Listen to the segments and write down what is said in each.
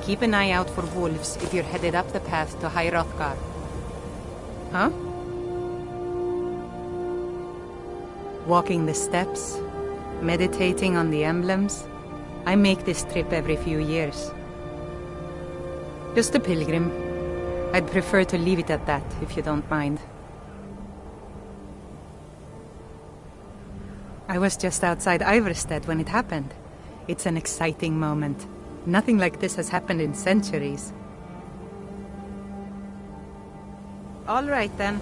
Keep an eye out for wolves if you're headed up the path to High Hrothgar. Huh? Walking the steps, meditating on the emblems. I make this trip every few years. Just a pilgrim. I'd prefer to leave it at that, if you don't mind. I was just outside Iverstead when it happened. It's an exciting moment. Nothing like this has happened in centuries. All right, then.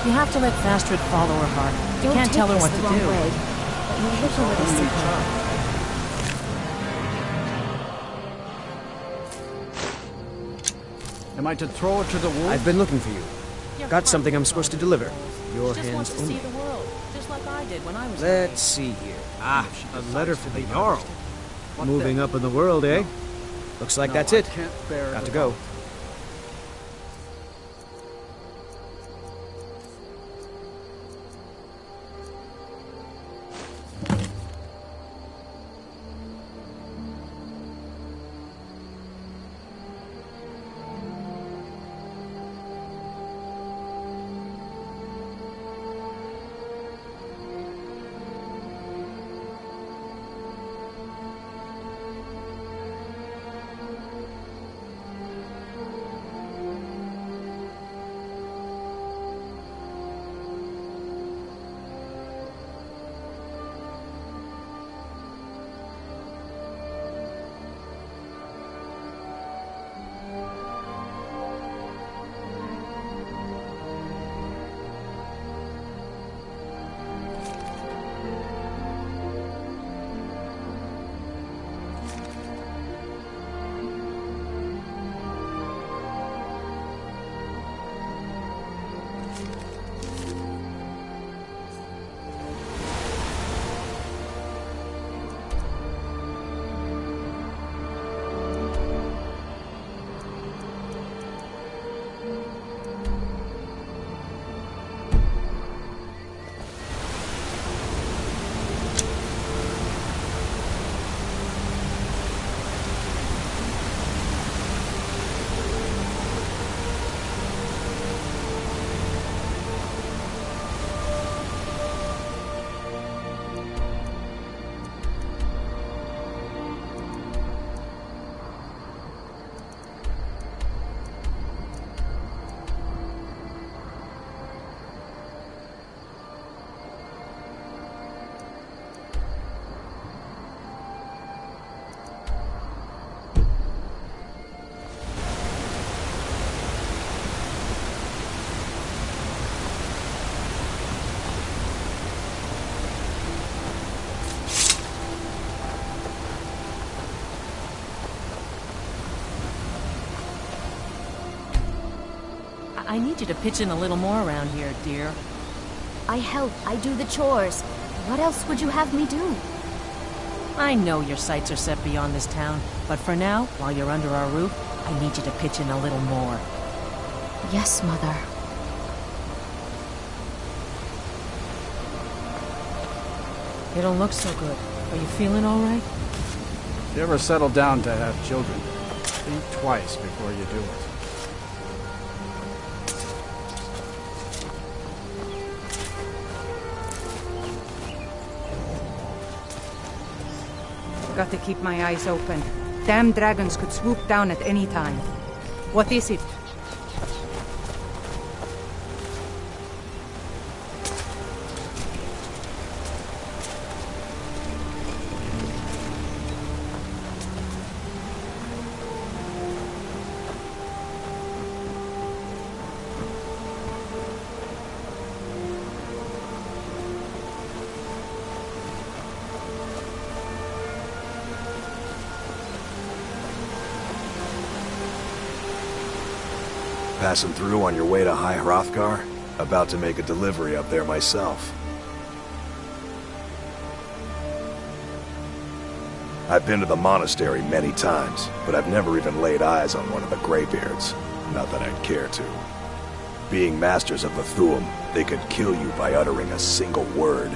You have to let Fastrid follow her heart. You can't tell her what to do. Way, but you look a little simple. Am I to throw it to the wolves? I've been looking for you. Got something I'm supposed to deliver. Your She just hands wants to only. see the world, just like I did when I was Let's see here. Ah, a letter for the Jarl. What Moving the- up in the world, eh? Looks like No, that's I it. can't bear Got the to go. thought. I need you to pitch in a little more around here, dear. I help, I do the chores. What else would you have me do? I know your sights are set beyond this town, but for now, while you're under our roof, I need you to pitch in a little more. Yes, Mother. You don't look so good. Are you feeling all right? If you ever settle down to have children, think twice before you do it. Got to keep my eyes open. Damn dragons could swoop down at any time. What is it? Passing through on your way to High Hrothgar? About to make a delivery up there myself. I've been to the monastery many times, but I've never even laid eyes on one of the Greybeards. Not that I'd care to. Being masters of the Thuum, they could kill you by uttering a single word.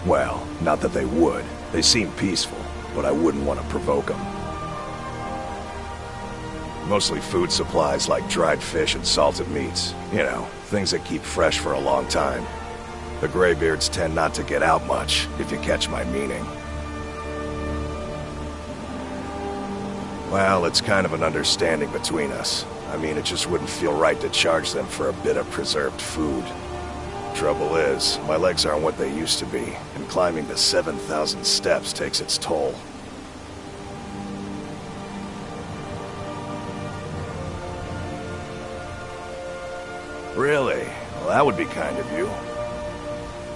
Well, not that they would. They seem peaceful, but I wouldn't want to provoke them. Mostly food supplies like dried fish and salted meats. You know, things that keep fresh for a long time. The Greybeards tend not to get out much, if you catch my meaning. Well, it's kind of an understanding between us. I mean, it just wouldn't feel right to charge them for a bit of preserved food. Trouble is, my legs aren't what they used to be, and climbing the 7,000 steps takes its toll. Really? Well, that would be kind of you.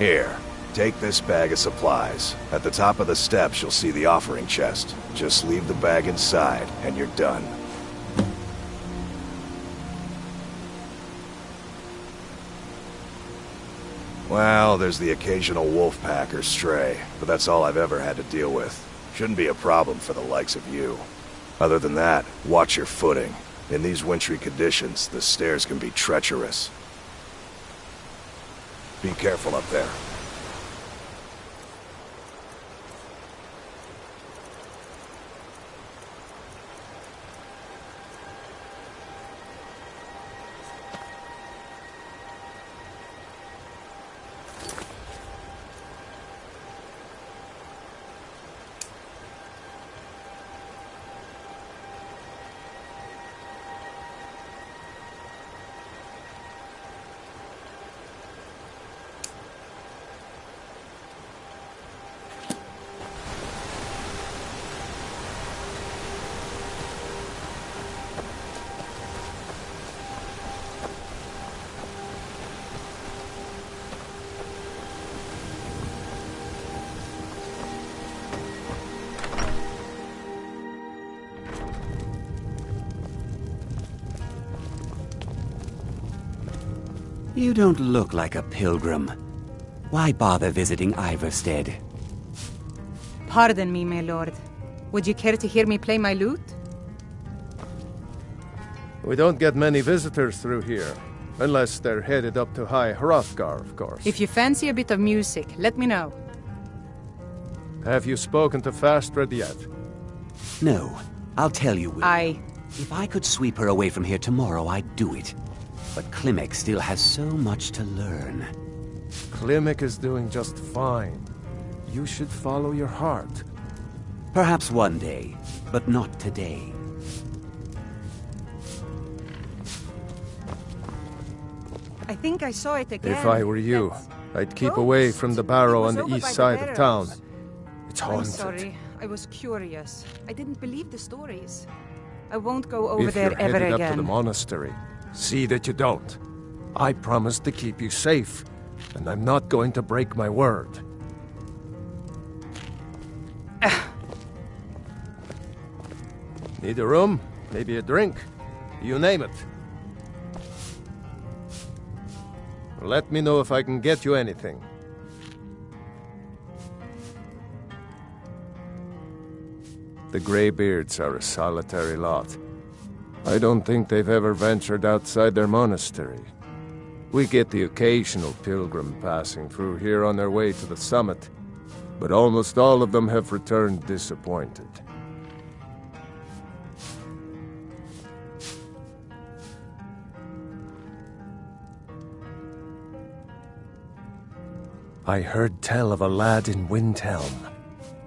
Here, take this bag of supplies. At the top of the steps, you'll see the offering chest. Just leave the bag inside, and you're done. Well, there's the occasional wolf pack or stray, but that's all I've ever had to deal with. Shouldn't be a problem for the likes of you. Other than that, watch your footing. In these wintry conditions, the stairs can be treacherous. Be careful up there. You don't look like a pilgrim. Why bother visiting Iverstead? Pardon me, my lord. Would you care to hear me play my lute? We don't get many visitors through here. Unless they're headed up to High Hrothgar, of course. If you fancy a bit of music, let me know. Have you spoken to Fastred yet? No. I'll tell you, Will. If I could sweep her away from here tomorrow, I'd do it. But Klimek still has so much to learn. Klimek is doing just fine. You should follow your heart. Perhaps one day, but not today. I think I saw it again. If I were you, I'd keep away from the barrow on the east side of town. It's haunted. I'm sorry. I was curious. I didn't believe the stories. I won't go over there ever again. If you're headed up to the monastery, see that you don't. I promised to keep you safe, and I'm not going to break my word. Need a room? Maybe a drink? You name it. Let me know if I can get you anything. The Greybeards are a solitary lot. I don't think they've ever ventured outside their monastery. We get the occasional pilgrim passing through here on their way to the summit, but almost all of them have returned disappointed. I heard tell of a lad in Windhelm,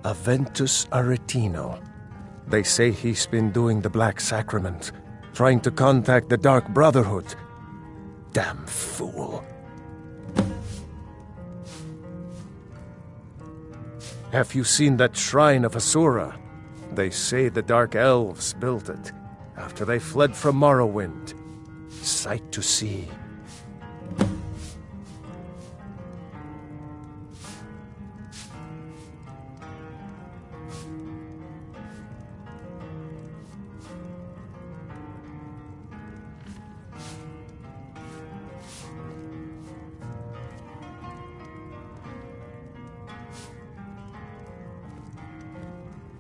Aventus Aretino. They say he's been doing the Black Sacrament, trying to contact the Dark Brotherhood. Damn fool. Have you seen that shrine of Asura? They say the Dark Elves built it, after they fled from Morrowind. Sight to see.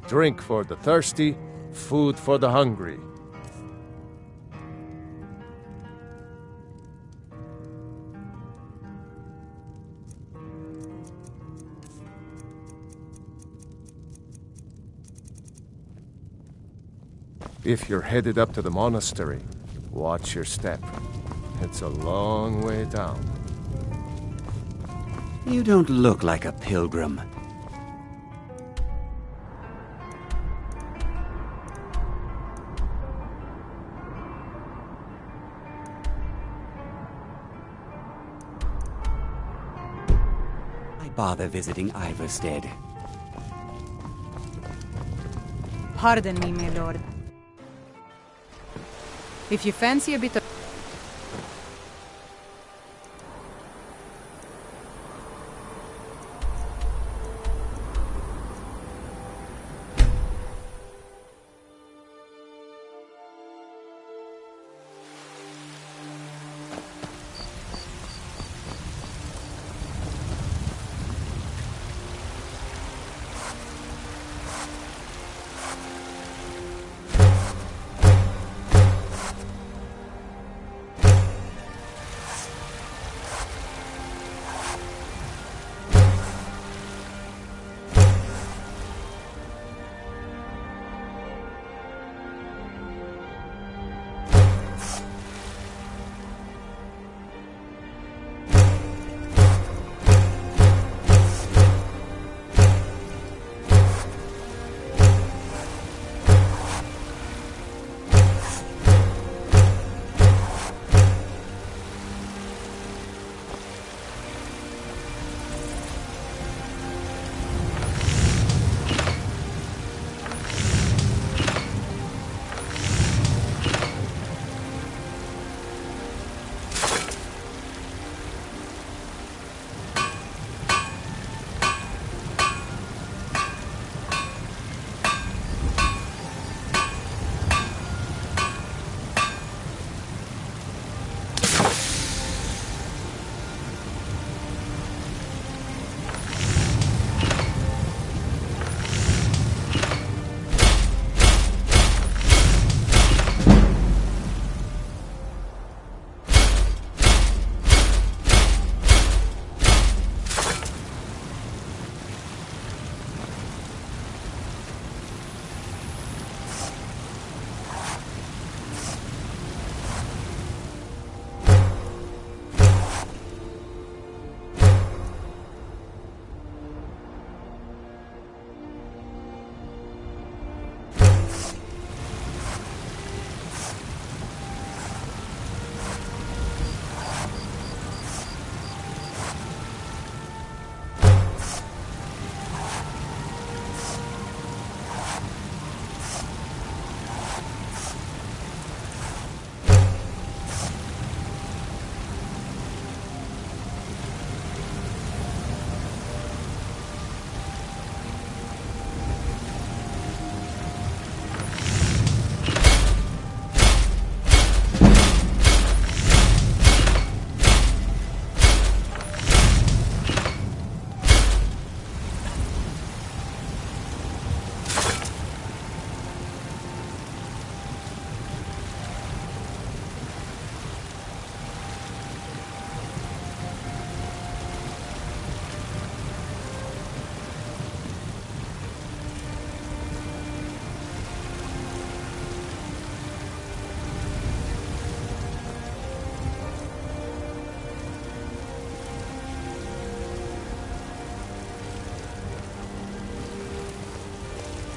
Drink for the thirsty, food for the hungry. If you're headed up to the monastery, watch your step. It's a long way down. You don't look like a pilgrim. Why bother visiting Iverstead? Pardon me, my lord. If you fancy a bit of...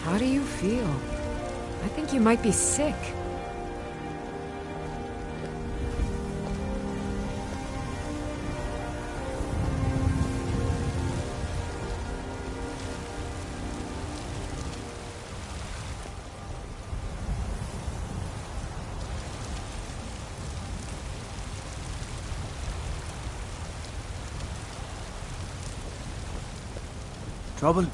How do you feel? I think you might be sick. Trouble?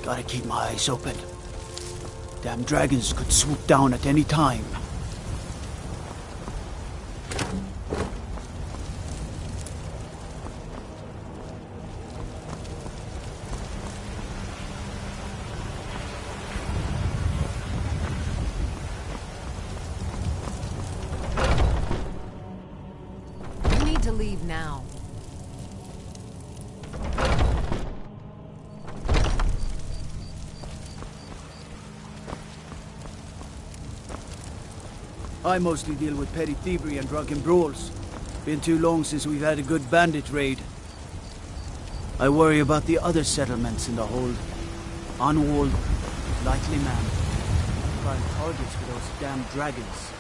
Gotta keep my eyes open. Damn dragons could swoop down at any time. You need to leave now. I mostly deal with petty thievery and drunken brawls. Been too long since we've had a good bandit raid. I worry about the other settlements in the hold. Unwalled, lightly manned. Prime targets for those damn dragons.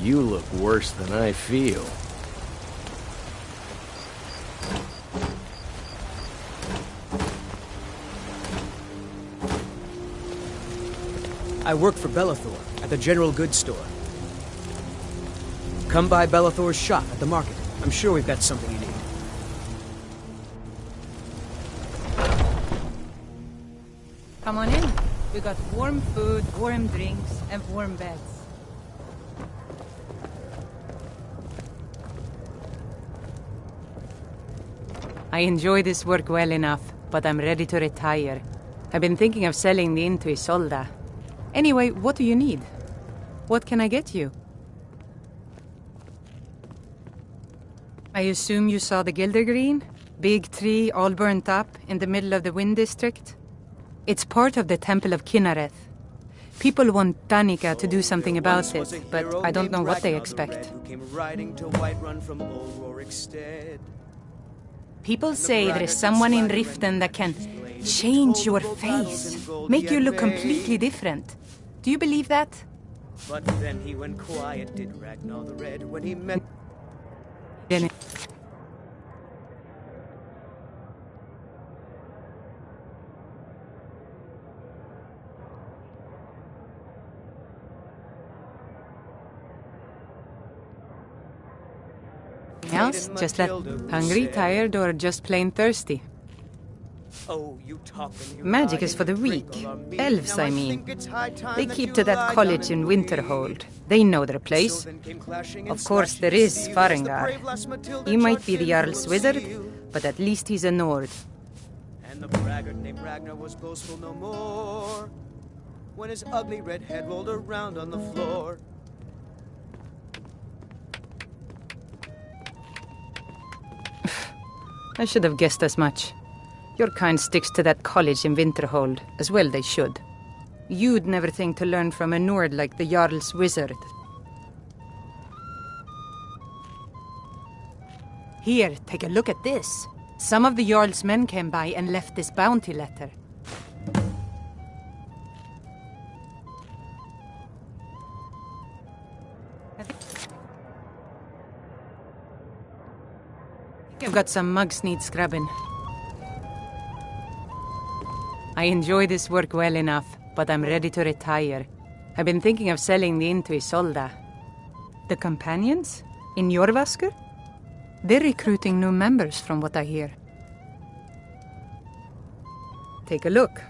You look worse than I feel. I work for Bellathor at the general goods store. Come by Bellathor's shop at the market. I'm sure we've got something you need. Come on in. We got warm food, warm drinks, and warm beds. I enjoy this work well enough, but I'm ready to retire. I've been thinking of selling the inn to Isolda. Anyway, what do you need? What can I get you? I assume you saw the Gildergreen? Big tree, all burnt up, in the middle of the Wind District? It's part of the Temple of Kinnareth. People want Danica to do something about it, but I don't know what they expect. People say there is someone in Riften that can change your face, make you look completely different. Do you believe that? But then he went quiet, did Ragnar the Red, when he met... Else? Just that hungry, tired, or just plain thirsty? Magic is for the weak. Elves, I mean. They keep to that college in Winterhold. They know their place. Of course, there is Farengar. He might be the Jarl's wizard, but at least he's a Nord. And the braggart named Ragnar was boastful no more when his ugly red head rolled around on the floor. I should have guessed as much. Your kind sticks to that college in Winterhold, as well they should. You'd never think to learn from a Nord like the Jarl's wizard. Here, take a look at this. Some of the Jarl's men came by and left this bounty letter. I think I've got some mugs need scrubbing. I enjoy this work well enough, but I'm ready to retire. I've been thinking of selling the inn to Isolda. The companions? In Jorvaskr? They're recruiting new members from what I hear. Take a look.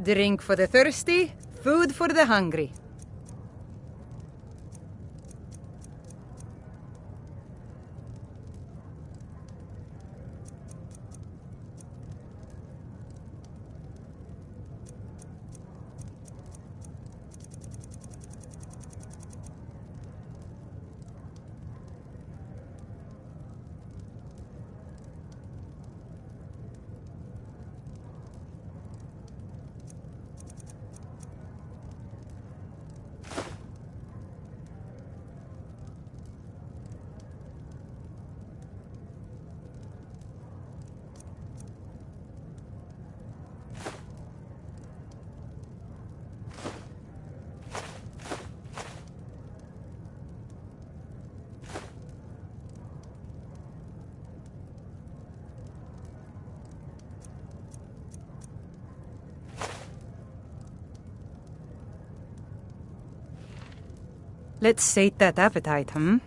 Drink for the thirsty, food for the hungry. Let's sate that appetite, hmm?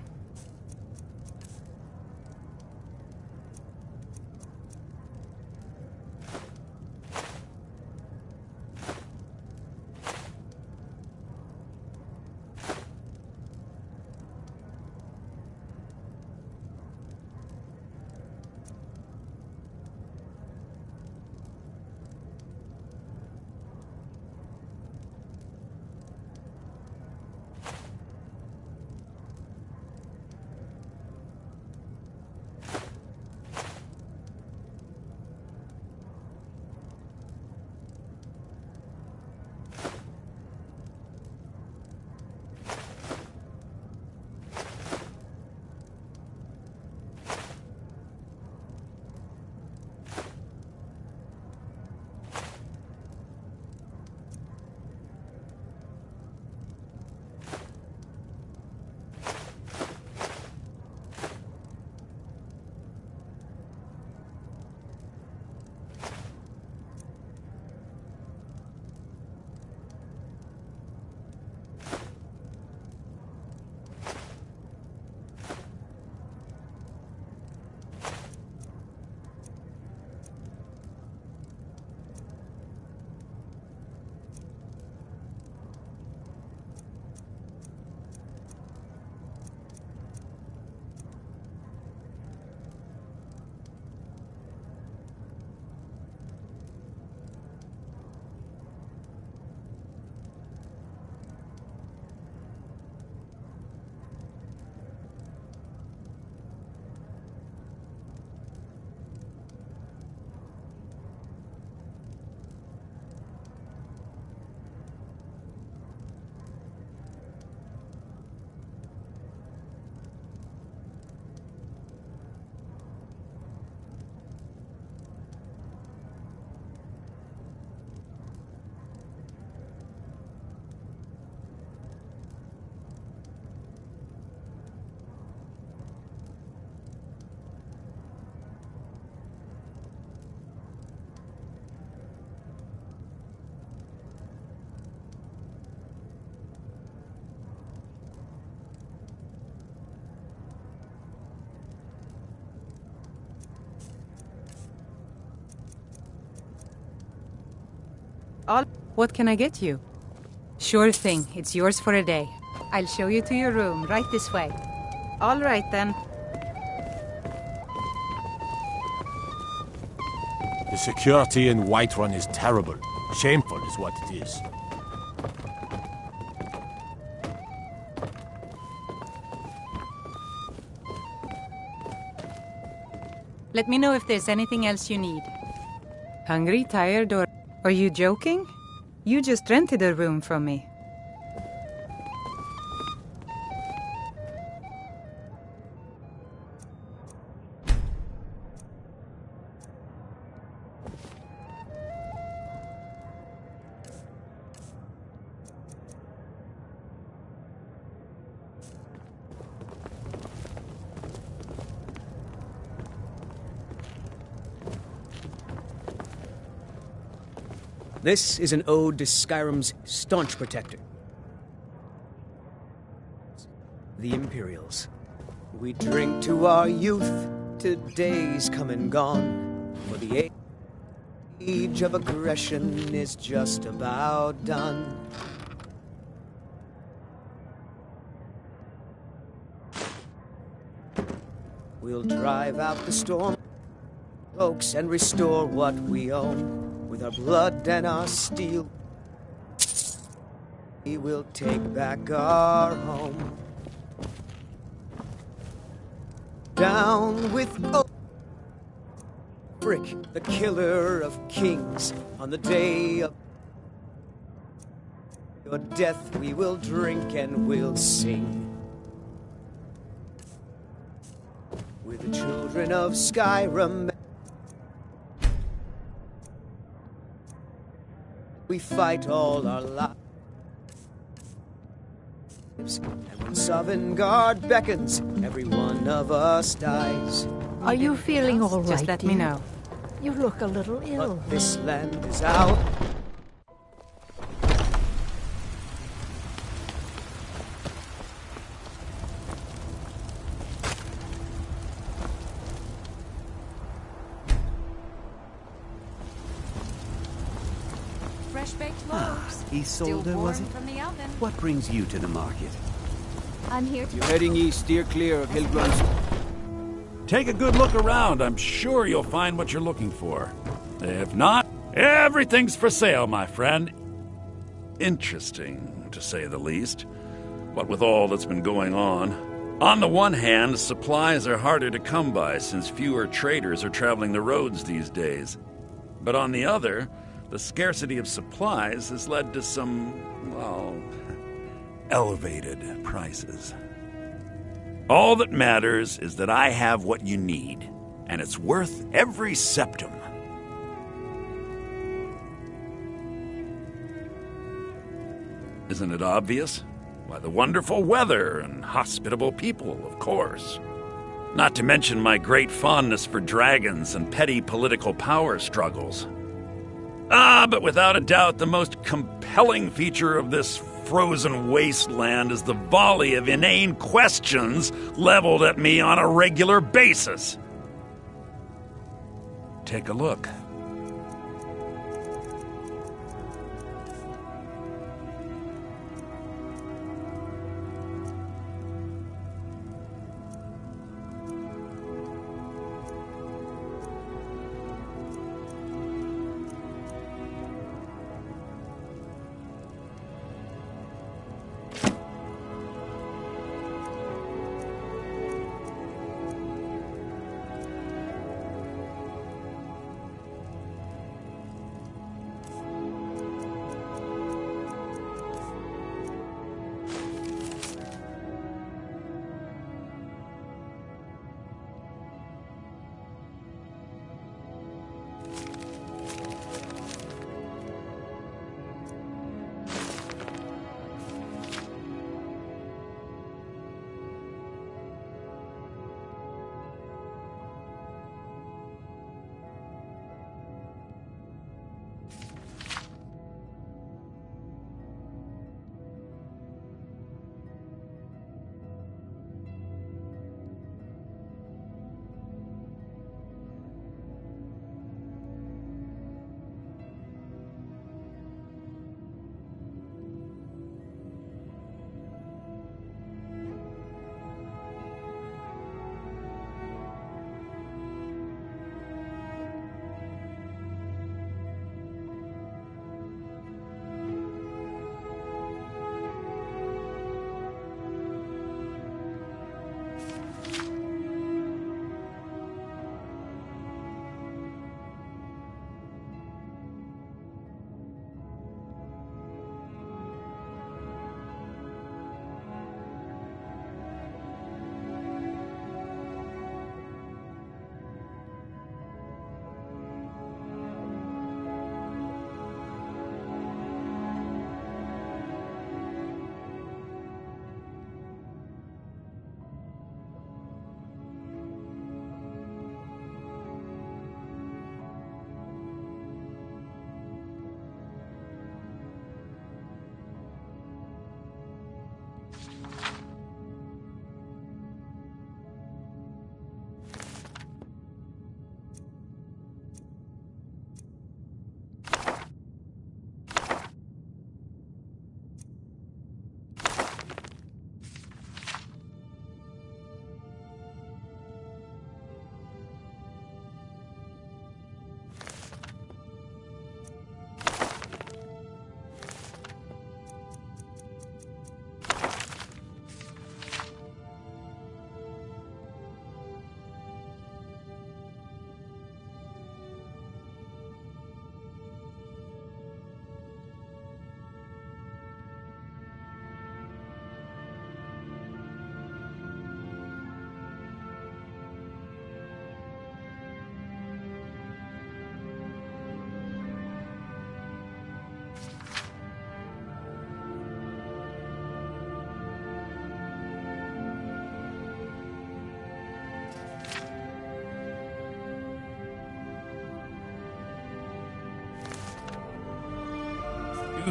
What can I get you? Sure thing. It's yours for a day. I'll show you to your room, right this way. All right, then. The security in Whiterun is terrible. Shameful is what it is. Let me know if there's anything else you need. Hungry, tired, or... Are you joking? You just rented a room from me. This is an ode to Skyrim's staunch protector, the Imperials. We drink to our youth, to days come and gone, for the age Age of aggression is just about done. We'll drive out the storm, folks, and restore what we own. With our blood and our steel, we will take back our home. Down with Frick, the killer of kings, on the day of your death we will drink and we'll sing. We're the children of Skyrim. We fight all our lives. And when Sovngarde beckons, every one of us dies. Are you feeling all right? Just let me know. You look a little ill. But this land is out. Fresh-baked loaves. Isolde, was it? From the oven. What brings you to the market? I'm here to... You're heading east, steer clear of Hilgrun's. Take a good look around. I'm sure you'll find what you're looking for. If not, everything's for sale, my friend. Interesting, to say the least. What with all that's been going on the one hand, supplies are harder to come by since fewer traders are traveling the roads these days. But on the other, the scarcity of supplies has led to some, well, elevated prices. All that matters is that I have what you need, and it's worth every septum. Isn't it obvious? Why, the wonderful weather and hospitable people, of course. Not to mention my great fondness for dragons and petty political power struggles. But without a doubt, the most compelling feature of this frozen wasteland is the volley of inane questions leveled at me on a regular basis. Take a look.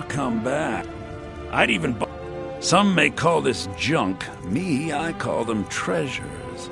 come back. I'd even buy. Some may call this junk. Me, I call them treasures.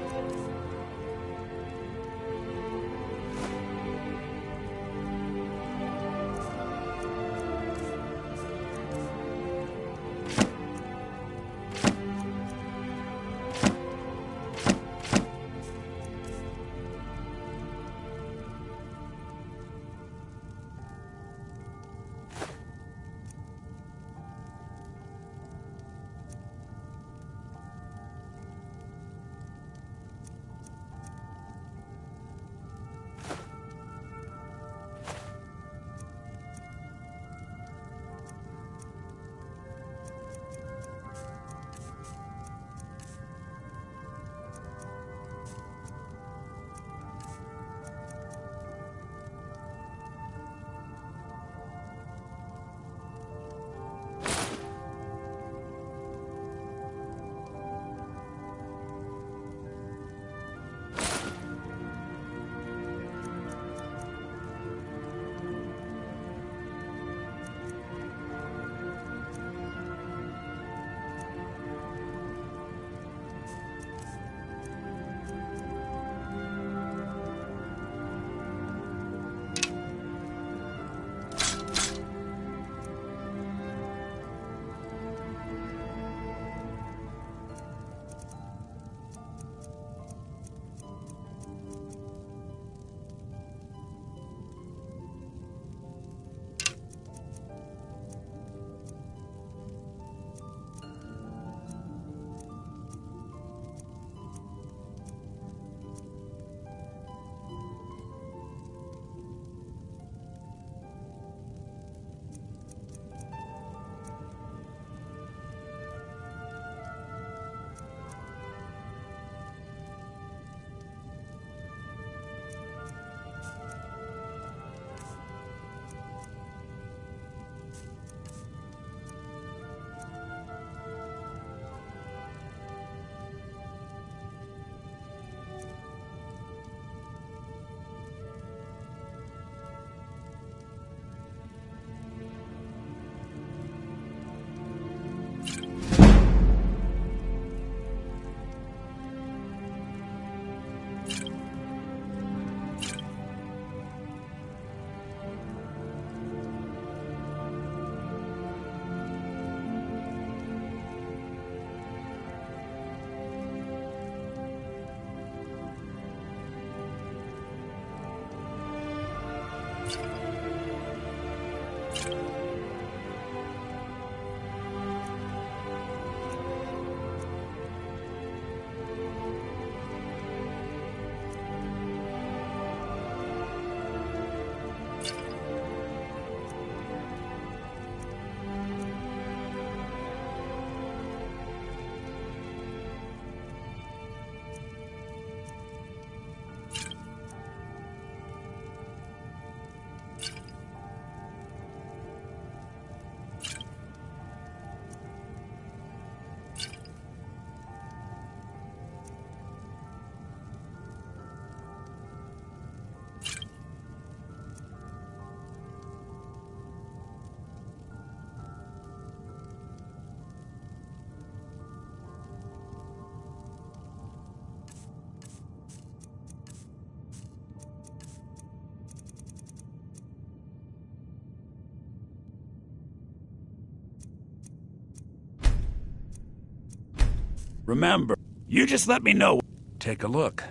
Remember, you just let me know. Take a look.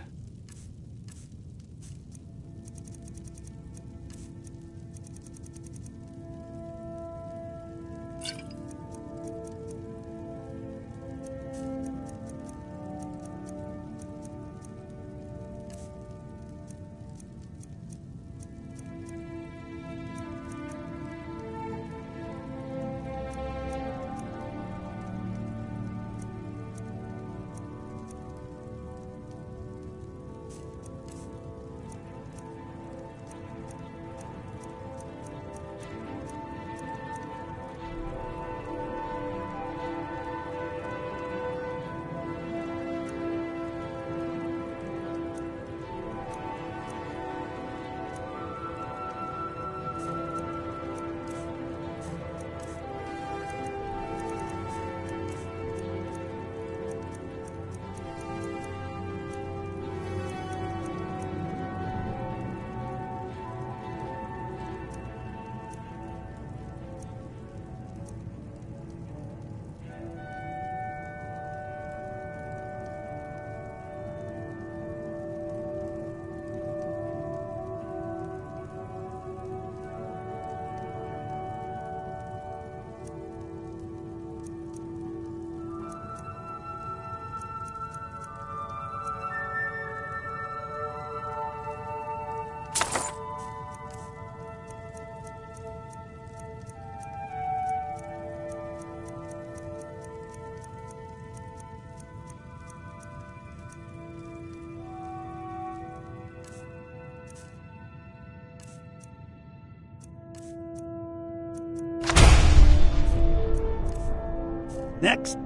Next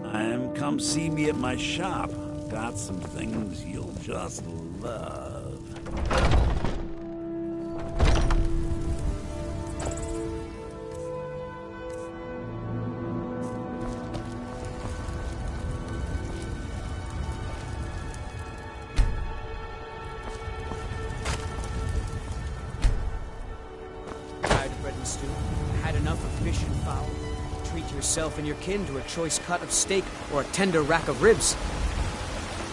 time, come see me at my shop. I've got some things you'll just love. Tired of bread and stew? Had enough of fish and fowl? Treat yourself and your kin to a choice cut of steak or a tender rack of ribs.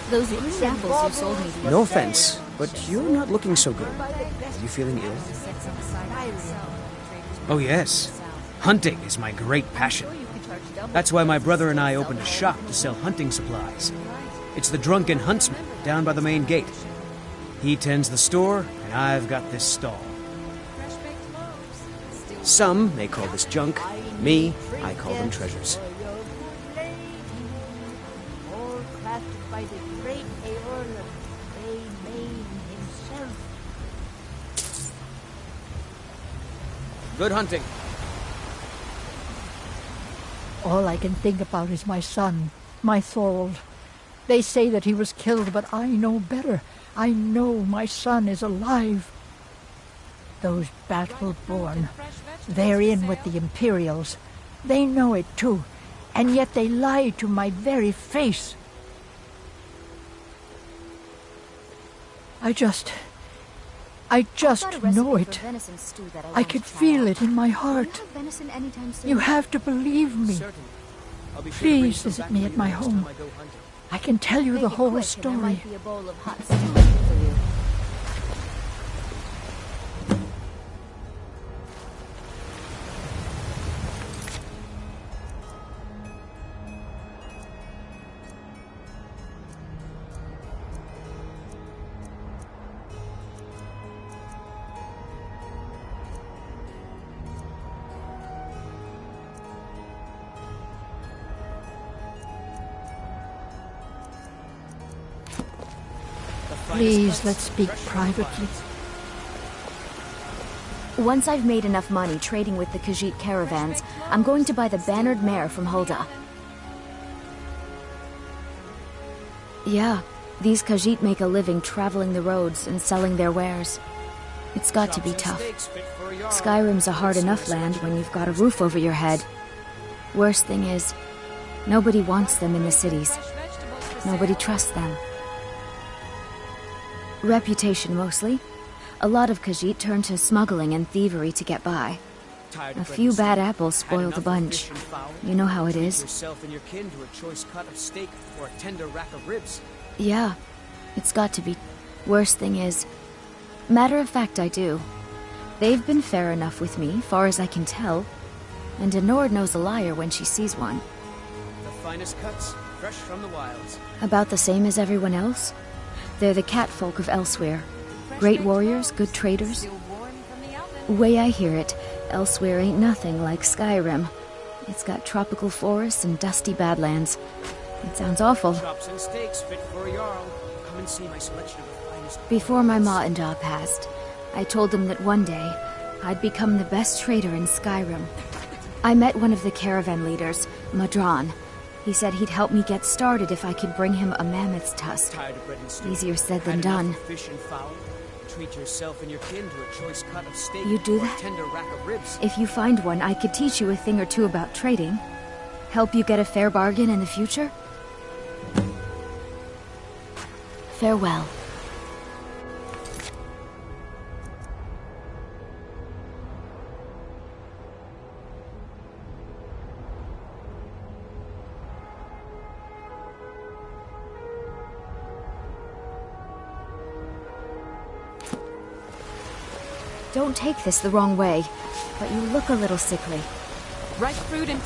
Those green apples you sold me. No offense, but you're not looking so good. Are you feeling ill? Oh yes. Hunting is my great passion. That's why my brother and I opened a shop to sell hunting supplies. It's the Drunken Huntsman down by the main gate. He tends the store, and I've got this stall. Some may call this junk. Me, I call them treasures. All crafted by the great Aeolus, Main himself. Good hunting. All I can think about is my son, my Thorold. They say that he was killed, but I know better. I know my son is alive. Those battle-born, they're in with the Imperials. They know it too, and yet they lie to my very face. I just know it. I could feel it in my heart. You have to believe me. Please visit me at my home. I can tell you the whole story. Please, let's speak privately. Once I've made enough money trading with the Khajiit caravans, I'm going to buy the bannered mare from Hulda. Yeah, these Khajiit make a living traveling the roads and selling their wares. It's got to be tough. Skyrim's a hard enough land when you've got a roof over your head. Worst thing is, nobody wants them in the cities. Nobody trusts them. Reputation, mostly. A lot of Khajiit turn to smuggling and thievery to get by. A few bad apples spoil the bunch. You know how it is. Yeah, it's got to be. Worst thing is, matter of fact, I do. They've been fair enough with me, far as I can tell. And Denord knows a liar when she sees one. The finest cuts, fresh from the wilds. About the same as everyone else. They're the catfolk of Elsewhere. Great warriors, good traders. Way I hear it, Elsewhere ain't nothing like Skyrim. It's got tropical forests and dusty badlands. It sounds awful. Chops and steaks fit for a Jarl. Come and see my selection of the finest. Before my ma and da passed, I told them that one day I'd become the best trader in Skyrim. I met one of the caravan leaders, Madron. He said he'd help me get started if I could bring him a mammoth's tusk. Easier said than done. Treat yourself and your kin to a choice cut of steak. You do that? Tender rack of ribs. If you find one, I could teach you a thing or two about trading. Help you get a fair bargain in the future. Farewell. Don't take this the wrong way, but you look a little sickly. Ripe fruit and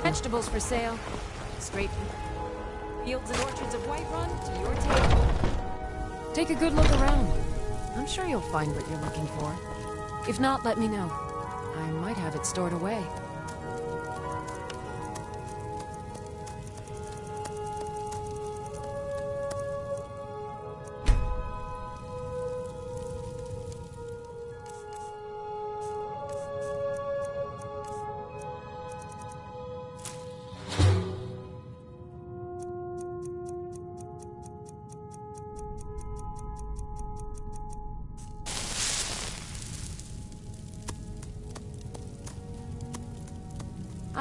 vegetables for sale. Straight from fields and orchards of Whiterun to your table. Take a good look around. I'm sure you'll find what you're looking for. If not, let me know. I might have it stored away.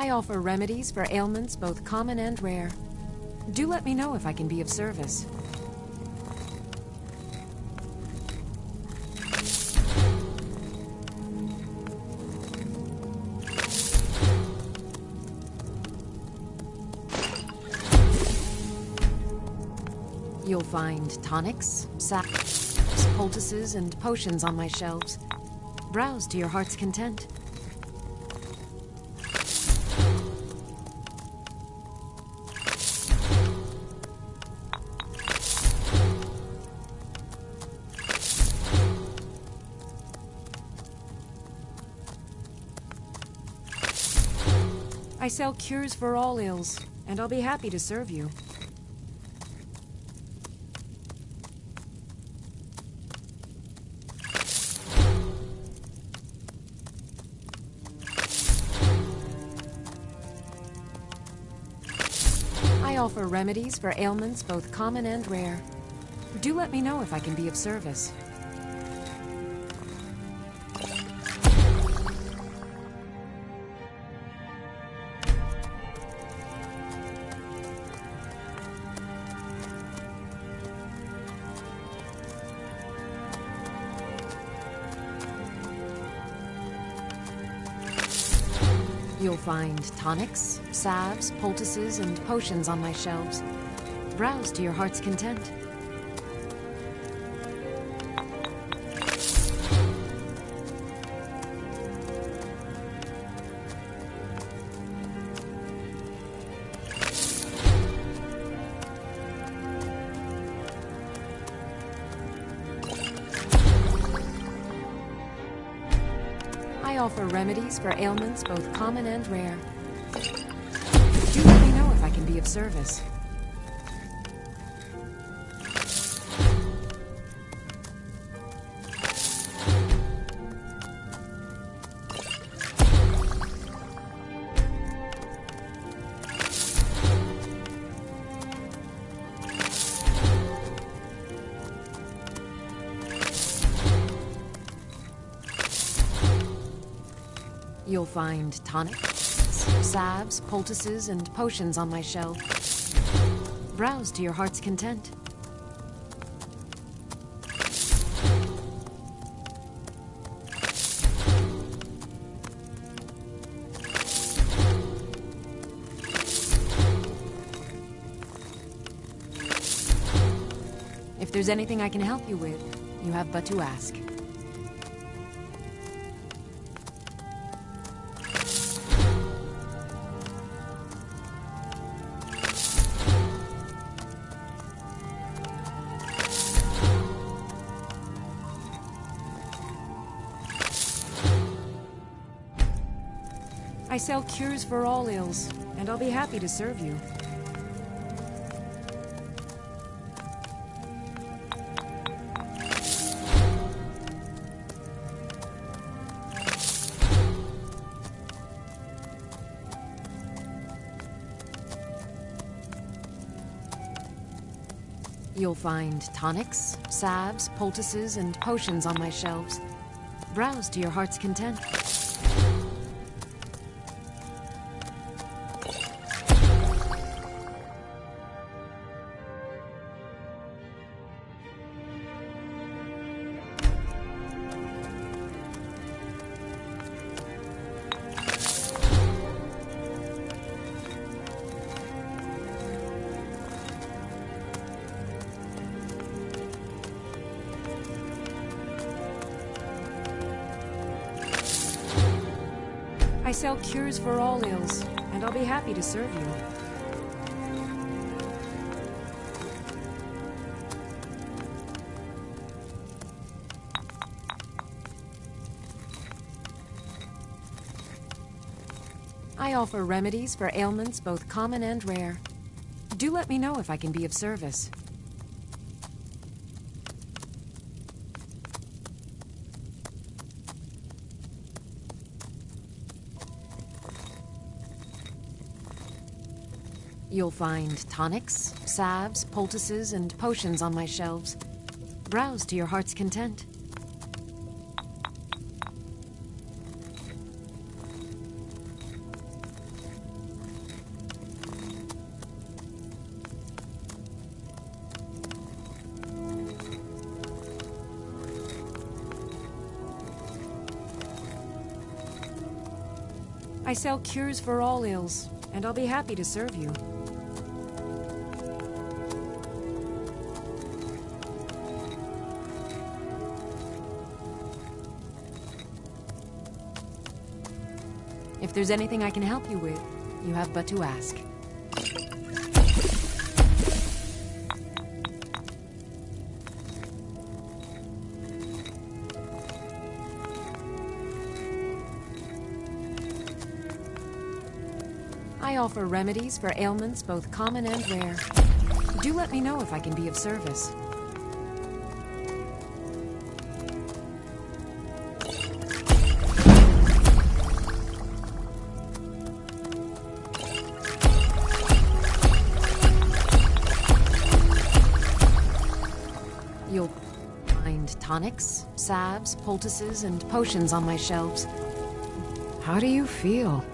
I offer remedies for ailments both common and rare. Do let me know if I can be of service. You'll find tonics, saps, poultices, and potions on my shelves. Browse to your heart's content. I sell cures for all ills, and I'll be happy to serve you. I offer remedies for ailments both common and rare. Do let me know if I can be of service. You'll find tonics, salves, poultices, and potions on my shelves. Browse to your heart's content. I offer remedies for ailments both common and rare. Do let me know if I can be of service. You'll find tonics, salves, poultices, and potions on my shelf. Browse to your heart's content. If there's anything I can help you with, you have but to ask. I sell cures for all ills, and I'll be happy to serve you. You'll find tonics, salves, poultices, and potions on my shelves. Browse to your heart's content. I sell cures for all ills, and I'll be happy to serve you. I offer remedies for ailments both common and rare. Do let me know if I can be of service. You'll find tonics, salves, poultices, and potions on my shelves. Browse to your heart's content. I sell cures for all ills, and I'll be happy to serve you. If there's anything I can help you with, you have but to ask. I offer remedies for ailments both common and rare. Do let me know if I can be of service. You'll find tonics, salves, poultices, and potions on my shelves. How do you feel?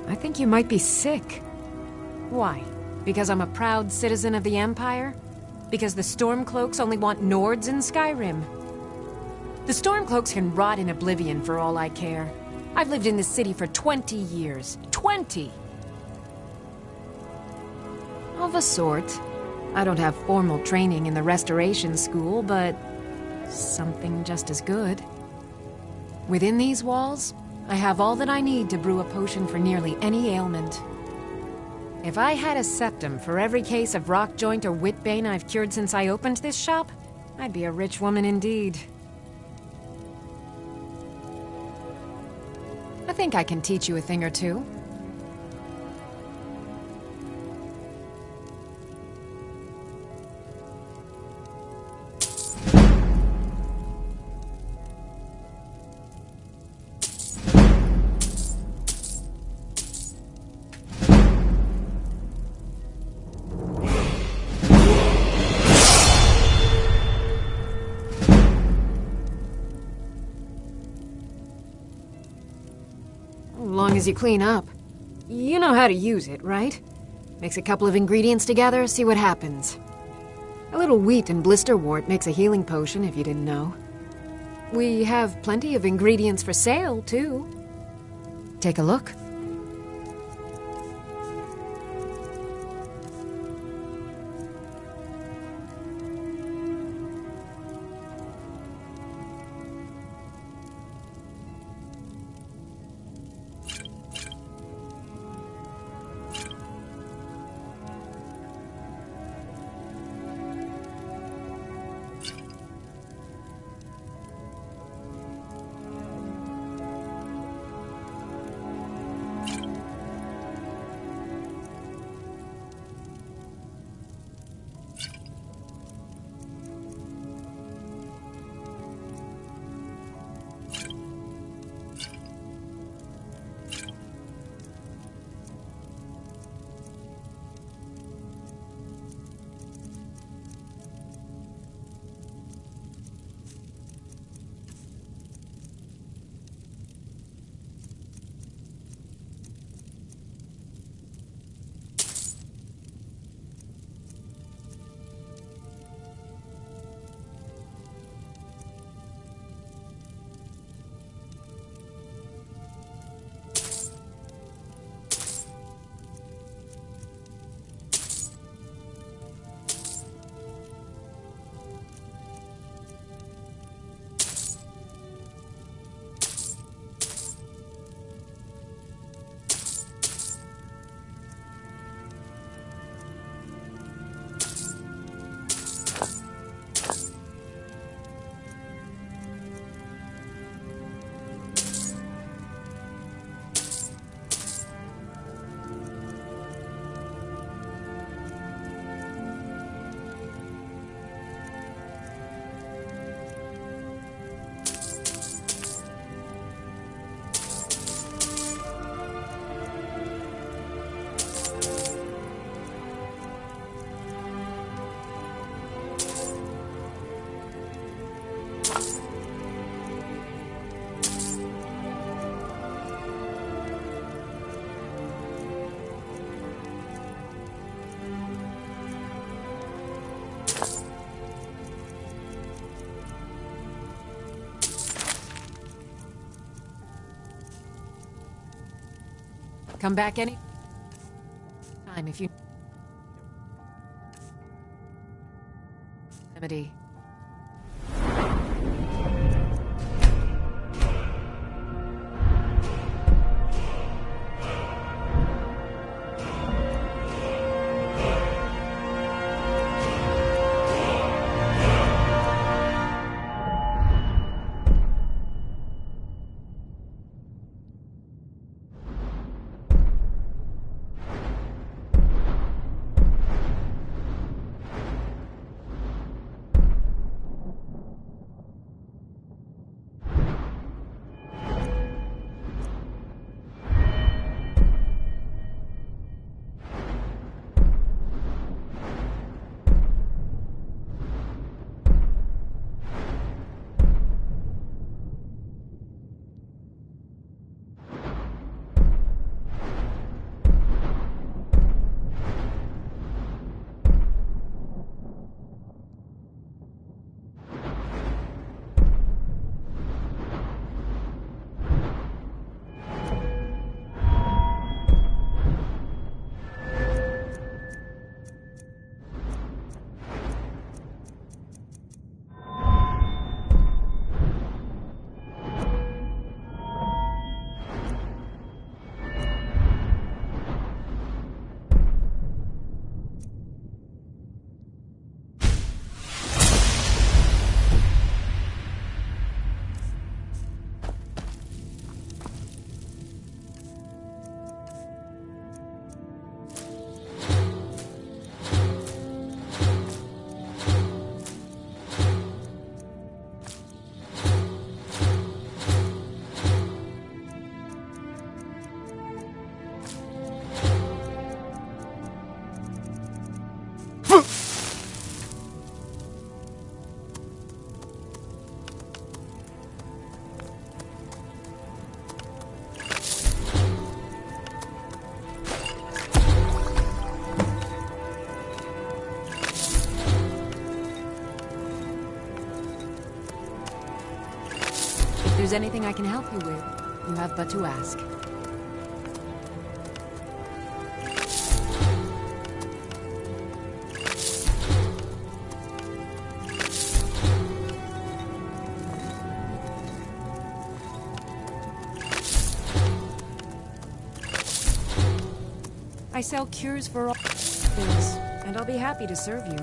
I think you might be sick. Why? Because I'm a proud citizen of the Empire? Because the Stormcloaks only want Nords in Skyrim? The Stormcloaks can rot in oblivion for all I care. I've lived in this city for 20 years. 20! Of a sort. I don't have formal training in the Restoration School, but something just as good. Within these walls, I have all that I need to brew a potion for nearly any ailment. If I had a septum for every case of rock joint or whitbane I've cured since I opened this shop, I'd be a rich woman indeed. I think I can teach you a thing or two. As long as you clean up. You know how to use it, right? Mix a couple of ingredients together, see what happens. A little wheat and blisterwort makes a healing potion, if you didn't know. We have plenty of ingredients for sale, too. Take a look. Come back any time if you... Remedy. If there's anything I can help you with, you have but to ask. I sell cures for all things, and I'll be happy to serve you.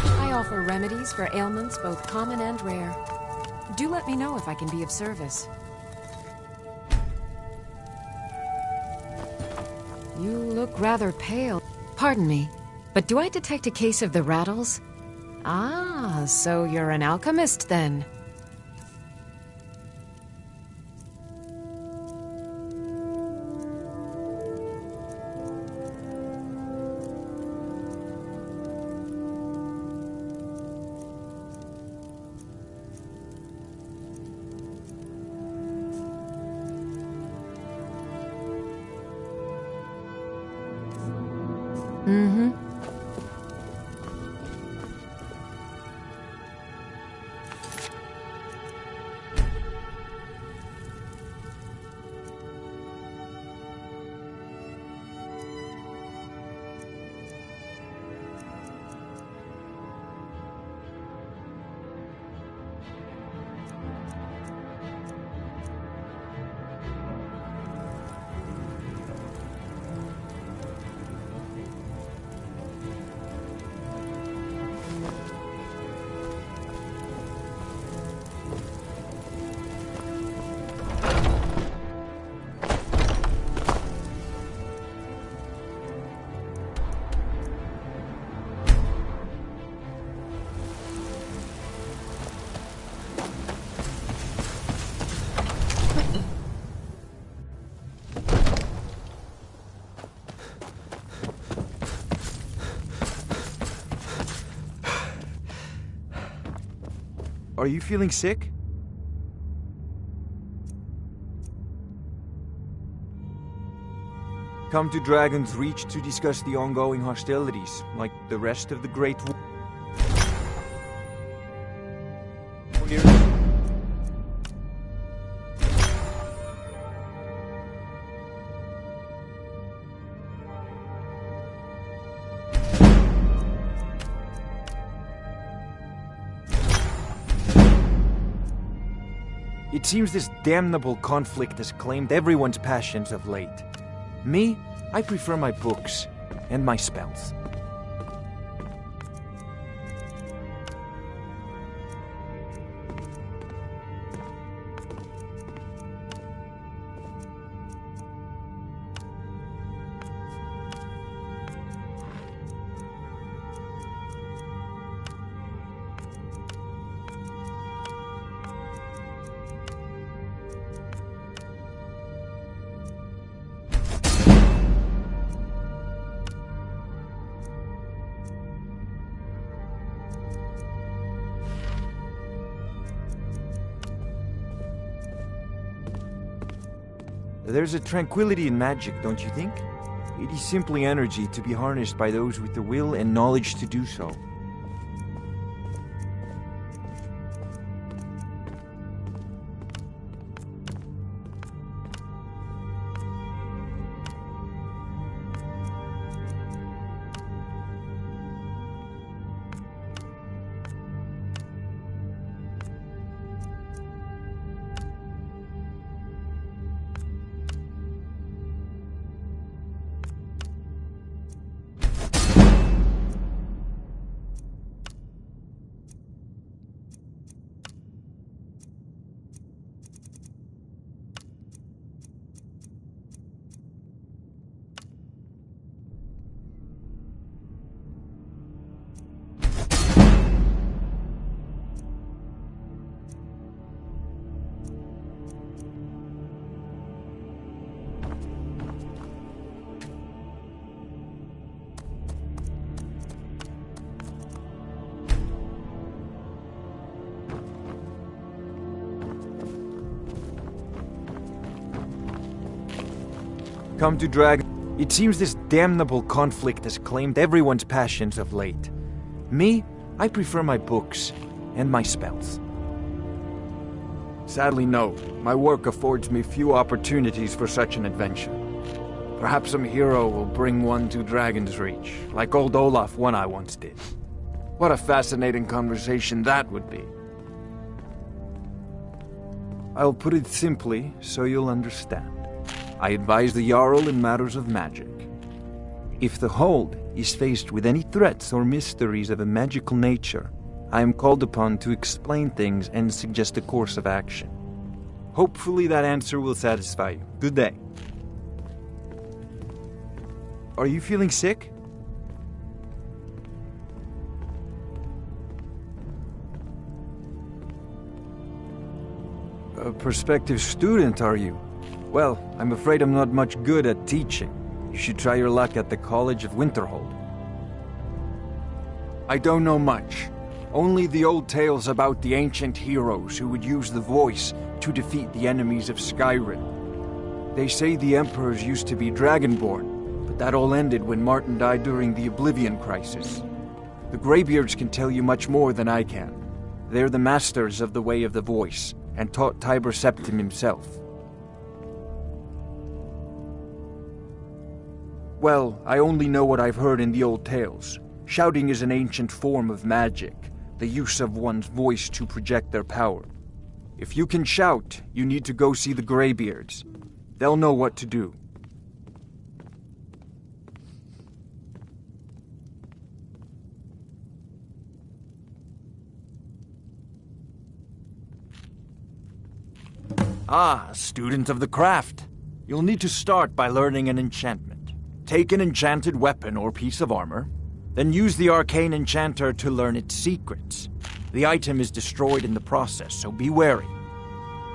I offer remedies for ailments both common and rare. Do let me know if I can be of service. You look rather pale. Pardon me, but do I detect a case of the rattles? Ah, so you're an alchemist then. Mm-hmm. Are you feeling sick? Come to Dragon's Reach to discuss the ongoing hostilities, like the rest of the Great War. It seems this damnable conflict has claimed everyone's passions of late. Me, I prefer my books and my spells. There's a tranquility in magic, don't you think? It is simply energy to be harnessed by those with the will and knowledge to do so. Come to Dragon. It seems this damnable conflict has claimed everyone's passions of late. Me, I prefer my books and my spells. Sadly, no. My work affords me few opportunities for such an adventure. Perhaps some hero will bring one to Dragon's Reach, like old Olaf one I once did. What a fascinating conversation that would be. I'll put it simply so you'll understand. I advise the Jarl in matters of magic. If the Hold is faced with any threats or mysteries of a magical nature, I am called upon to explain things and suggest a course of action. Hopefully that answer will satisfy you. Good day. Are you feeling sick? A prospective student, are you? Well, I'm afraid I'm not much good at teaching. You should try your luck at the College of Winterhold. I don't know much. Only the old tales about the ancient heroes who would use the voice to defeat the enemies of Skyrim. They say the emperors used to be dragonborn, but that all ended when Martin died during the Oblivion Crisis. The Greybeards can tell you much more than I can. They're the masters of the way of the voice, and taught Tiber Septim himself. Well, I only know what I've heard in the old tales. Shouting is an ancient form of magic, the use of one's voice to project their power. If you can shout, you need to go see the Greybeards. They'll know what to do. Ah, a student of the craft. You'll need to start by learning an enchantment. Take an enchanted weapon or piece of armor, then use the arcane enchanter to learn its secrets. The item is destroyed in the process, so be wary.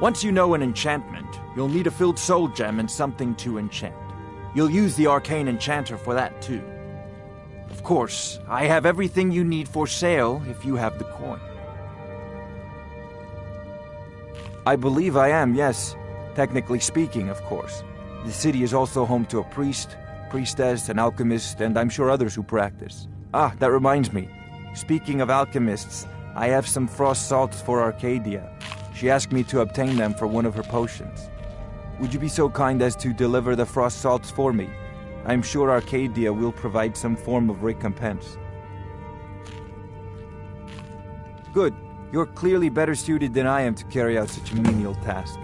Once you know an enchantment, you'll need a filled soul gem and something to enchant. You'll use the arcane enchanter for that too. Of course, I have everything you need for sale if you have the coin. I believe I am, yes. Technically speaking, of course. The city is also home to a priest, priestess, an alchemist, and I'm sure others who practice. Ah, that reminds me. Speaking of alchemists, I have some frost salts for Arcadia. She asked me to obtain them for one of her potions. Would you be so kind as to deliver the frost salts for me? I'm sure Arcadia will provide some form of recompense. Good. You're clearly better suited than I am to carry out such a menial task.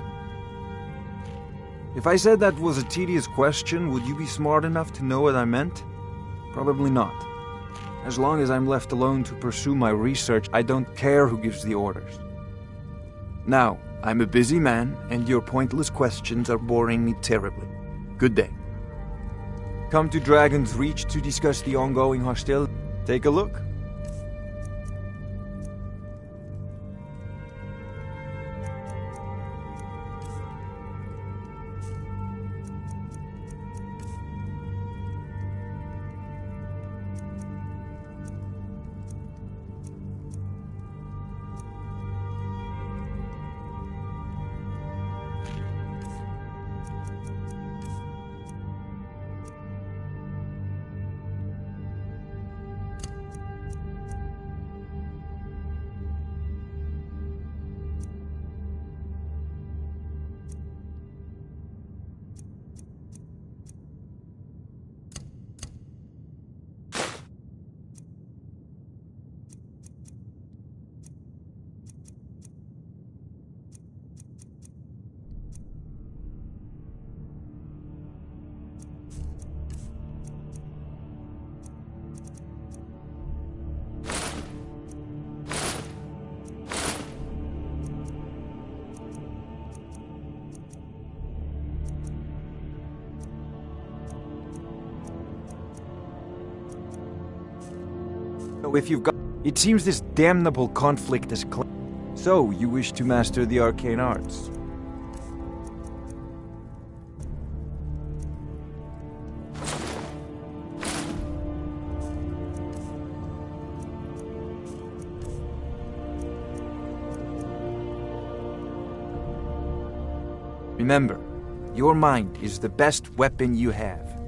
If I said that was a tedious question, would you be smart enough to know what I meant? Probably not. As long as I'm left alone to pursue my research, I don't care who gives the orders. Now, I'm a busy man, and your pointless questions are boring me terribly. Good day. Come to Dragon's Reach to discuss the ongoing hostility. Take a look. If you've got... It seems this damnable conflict is So, you wish to master the arcane arts? Remember, your mind is the best weapon you have.